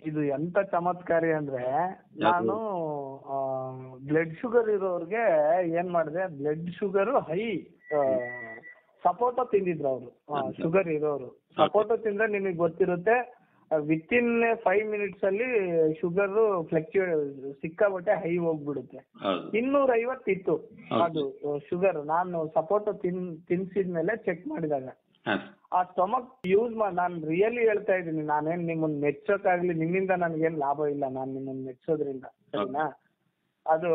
ಇದು ಎಂತ ಚಮತ್ಕಾರಿ ಅಂದ್ರೆ, ನಾನು ಬ್ಲಡ್ ಶುಗರ್ ಇರೋರ್ಗೆ ಏನ್ ಮಾಡಿದೆ, ಬ್ಲಡ್ ಶುಗರ್ ಹೈ ಸಪೋಟ ತಿಂದಿದ್ರು ಅವರು, ಶುಗರ್ ಇರೋರು. ಸಪೋಟ ತಿಂದ್ರೆ ನಿಮಗೆ ಗೊತ್ತಿರುತ್ತೆ, ವಿತಿನ್ 5 minutes ಅಲ್ಲಿ ಶುಗರ್ ಸಿಕ್ಕಾಬಟ್ಟೆ ಹೈ ಹೋಗ್ಬಿಡುತ್ತೆ. 250 ಇತ್ತು ಅದು ಶುಗರ್. ನಾನು ಸಪೋಟ ತಿನ್ಸಿದ್ಮೇಲೆ ಚೆಕ್ ಮಾಡಿದಾಗ ಆ ಸ್ಟೊಮಕ್ ಯೂಸ್ ನಾನು ರಿಯಲಿ ಹೇಳ್ತಾ ಇದ್ದೀನಿ, ನಾನೇನ್ ನಿಮ್ಮನ್ನ ಮೆಚ್ಚೋಕಾಗ್ಲಿ, ನಿಮ್ಮಿಂದ ನನ್ಗೇನ್ ಲಾಭ ಇಲ್ಲ, ನಾನ್ ನಿಮ್ಮನ್ನ ಮೆಚ್ಚೋದ್ರಿಂದ, ಸರಿನಾ? ಅದು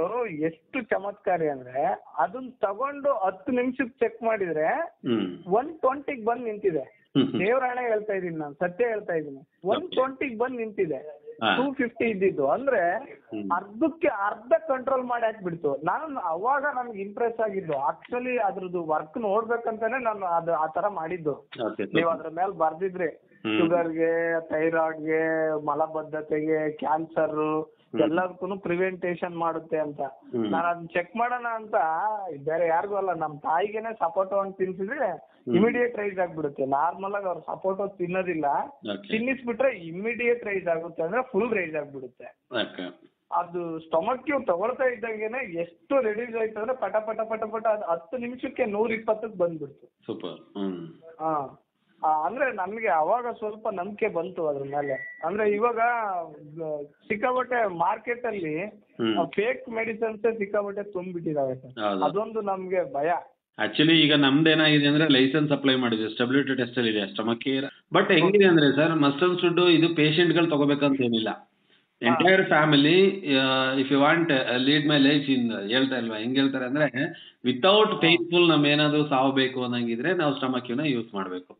ಎಷ್ಟು ಚಮತ್ಕಾರಿ ಅಂದ್ರೆ, ಅದನ್ನ ತಗೊಂಡು 10 ನಿಮಿಷಕ್ಕೆ ಚೆಕ್ ಮಾಡಿದ್ರೆ 120 ಬಂದ್ ನಿಂತಿದೆ. ದೇವರಾಣೆ ಹೇಳ್ತಾ ಇದೀನಿ, ನಾನು ಸತ್ಯ ಹೇಳ್ತಾ ಇದ್ದೀನಿ. 120 ಬಂದ್ ನಿಂತಿದೆ. 250 ಇದ್ದಿದ್ದು ಅಂದ್ರೆ ಅರ್ಧಕ್ಕೆ ಅರ್ಧ ಕಂಟ್ರೋಲ್ ಮಾಡಿ ಹಾಕ್ಬಿಡ್ತು. ನಾನು ಅವಾಗ ನನ್ಗೆ ಇಂಪ್ರೆಸ್ ಆಗಿದ್ದು, ಆಕ್ಚುಲಿ ಅದ್ರದ್ದು ವರ್ಕ್ ನೋಡ್ಬೇಕಂತಾನೆ ನಾನು ಅದು ಆ ತರ ಮಾಡಿದ್ದು. ನೀವ್ ಅದ್ರ ಮೇಲೆ ಬರ್ದಿದ್ರಿ, ಶುಗರ್ಗೆ, ಥೈರಾಯ್ಡ್ಗೆ, ಮಲಬದ್ಧತೆಗೆ, ಕ್ಯಾನ್ಸರ್ ಎಲ್ಲದಕ್ಕೂ ಪ್ರಿವೆಂಟೇಶನ್ ಮಾಡುತ್ತೆ ಅಂತ. ನಾನು ಅದನ್ನ ಚೆಕ್ ಮಾಡೋಣ ಅಂತ ಬೇರೆ ಯಾರಿಗೂ ಅಲ್ಲ, ನಮ್ ತಾಯಿಗೆನೆ ಸಪೋಟೋ ಅಂತ ತಿನ್ಸಿದ್ರೆ ಇಮಿಡಿಯೇಟ್ ರೈಸ್ ಆಗ್ಬಿಡುತ್ತೆ. ನಾರ್ಮಲ್ ಆಗಿ ಅವ್ರು ಸಪೋಟೋ ತಿನ್ನೋದಿಲ್ಲ, ತಿನ್ನಿಸ್ಬಿಟ್ರೆ ಇಮಿಡಿಯೇಟ್ ರೈಸ್ ಆಗುತ್ತೆ, ಅಂದ್ರೆ ಫುಲ್ ರೈಸ್ ಆಗ್ಬಿಡುತ್ತೆ. ಅದು ಸ್ಟೊಮಕ್ ತಗೊಳ್ತಾ ಇದ್ದಂಗೆನೆ ಎಷ್ಟು ರೆಡ್ಯೂಸ್ ಆಯ್ತು ಅಂದ್ರೆ ಪಟ ಪಟ ಪಟ ಪಟ 10 ನಿಮಿಷಕ್ಕೆ 120ಕ್ಕೆ ಬಂದ್ಬಿಡ್ತು. ಸೂಪರ್. ಅಂದ್ರೆ ನಮ್ಗೆ ಅವಾಗ ಸ್ವಲ್ಪ ನಂಬಿಕೆ ಬಂತು ಅದ್ರ ಮೇಲೆ. ಅಂದ್ರೆ ಇವಾಗ ಸಿಕ್ಕಾಬಟ್ಟೆ ಮಾರ್ಕೆಟ್ ಅಲ್ಲಿ ಫೇಕ್ ಮೆಡಿಸಿನ್ಸ್ ಸಿಕ್ಕಾಬಟ್ಟೆ ತುಂಬಿಟ್ಟಿದಾವೆ ಸರ್, ಅದೊಂದು ನಮ್ಗೆ ಭಯ. ಆಕ್ಚುಲಿ ಈಗ ನಮ್ದೇನಾಗಿದೆ ಅಂದ್ರೆ ಲೈಸೆನ್ಸ್ ಅಪ್ಲೈ ಮಾಡಿದ್ವಿ, ಸ್ಟೆಬಿಲಿಟಿ ಟೆಸ್ಟ್ ಅಲ್ಲಿ ಇದೆ ಸ್ಟಮಕ್. ಬಟ್ ಹೆಂಗಿದೆ ಅಂದ್ರೆ ಸರ್, ಮಸ್ಟ್ ಅಂಡ್ ಶುಡ್ ಇದು ಪೇಷಂಟ್ ಗಳು ತಗೋಬೇಕಂತ ಏನಿಲ್ಲ. Entire family if you want lead my life in ಹೇಳ್ತಾ ಇಲ್ವಾ, ಹೆಂಗ್ ಹೇಳ್ತಾರೆ ಅಂದ್ರೆ, ವಿತೌಟ್ ಪೇನ್ಫುಲ್ ನಮ್ ಏನಾದ್ರು ಸಾವಬೇಕು ಅನ್ನಂಗಿದ್ರೆ ನಾವು ಸ್ಟಮಕ್ ನ ಯೂಸ್ ಮಾಡ್ಬೇಕು.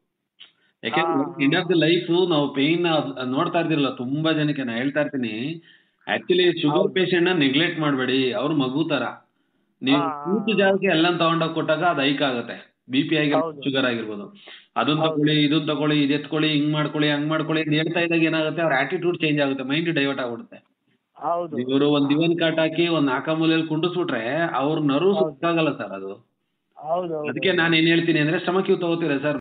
ಯಾಕೆಂದ್ರೆ ಎಂಡ್ ಆಫ್ ದ ಲೈಫ್ ನಾವು ಪೇನ್ ನೋಡ್ತಾ ಇರ್ತಿರಲ್ಲ ತುಂಬಾ ಜನಕ್ಕೆ. ನಾ ಹೇಳ್ತಾ ಇರ್ತೀನಿ, ಆಕ್ಚುಲಿ ಶುಗರ್ ಪೇಷಂಟ್ ನ ನೆಗ್ಲೆಕ್ಟ್ ಮಾಡಬೇಡಿ, ಅವ್ರು ಮಗು ತರ. ನೀವು ಕೂತು ಜಾಗಕ್ಕೆ ಎಲ್ಲ ತಗೊಂಡೋಗಿ ಕೊಟ್ಟಾಗ ಅದು ಹೈಕ್ ಆಗುತ್ತೆ. BP ಆಗಿರ್ಬೋದು, ಶುಗರ್ ಆಗಿರ್ಬೋದು. ಅದನ್ನ ತಗೊಳ್ಳಿ, ಇದನ್ನ ತಗೊಳ್ಳಿ, ಇದು ಎತ್ಕೊಳ್ಳಿ, ಹಿಂಗ್ ಮಾಡ್ಕೊಳ್ಳಿ, ಹಂಗ್ ಮಾಡ್ಕೊಳ್ಳಿ ಅಂತ ಹೇಳ್ತಾ ಇದ್ದಾಗ ಏನಾಗುತ್ತೆ, ಅವ್ರ ಆಟಿಟ್ಯೂಡ್ ಚೇಂಜ್ ಆಗುತ್ತೆ, ಮೈಂಡ್ ಡೈವರ್ಟ್ ಆಗ್ಬಿಡುತ್ತೆ. ಇವರು ಒಂದ್ ದಿವನ್ ಕಾಟ್ ಹಾಕಿ ಒಂದ್ ನಾಲ್ಕಮೂಲೆಯಲ್ಲಿ ಕುಂಡಿಸ್ಬಿಟ್ರೆ ಅವ್ರ ನರ್ವ್ ಸುತ್ತಾಗಲ್ಲ ಸರ್ ಅದು. ಅದಕ್ಕೆ ನಾನು ಏನ್ ಹೇಳ್ತೀನಿ ಅಂದ್ರೆ, ಸ್ಟಮಕ್ ತಗೋತೀರಾ ಸರ್,